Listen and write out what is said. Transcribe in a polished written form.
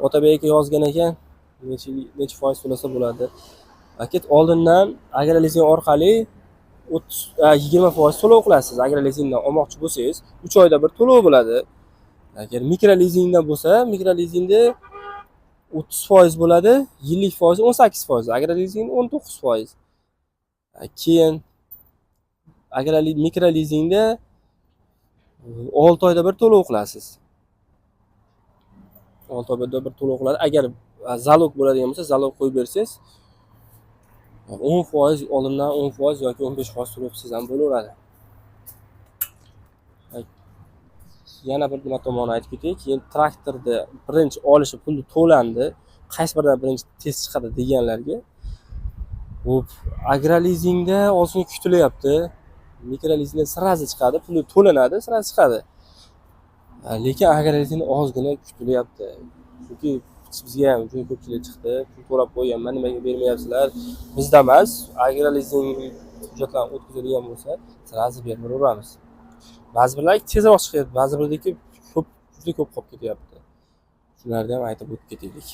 Otabek aka yozgan ekan, necha foiz to'lasa bo'ladi. Aka oldindan agrolizing orqali 20% to'lov qilasiz. Agrolizingdan olmoqchi bo'lsangiz, 3 oyda bir to'lov bo'ladi. Agar mikrolizingdan bo'lsa, mikrolizingda 30% bo'ladi, yillik foizi 18%, agrolizing 19%. Keyin mikrolizingda 6 oyda bir to'lov qilasiz. 6 oyda bir to'lov qiladi. Agar zalog bo'ladigan bo'lsa, zalog qo'yib bersangiz 10% oldindan 10% yoki 15% to'lov qilsangiz ham bo'laveradi. Yana bir nima tomoni aytib ketaylik. Keyin traktorda birinchi olishi puli to'landi. Qaysi biridan birinchi tez chiqadi deganlarga. Xo'p, agrolizingda ozgina kutilyapti. Mikrolizingda sirazi chiqadi, puli to'lanadi, sirazi chiqadi. Lekin agrolizingda ozgina kutilyapti. Chunki bizga ham juda ko'pchilik chiqdi, pul to'lab qo'yganman, nimaga bermayapsizlar? Bizda emas, agrolizing hujjatlarni o'tkazadigan bo'lsa, sirazi berib beramiz. Ba'zi birlar tezroq chiqyapti, ba'zi birlarniki juda ko'p qolib ketyapti. Shularni ham aytib o'tib ketaylik.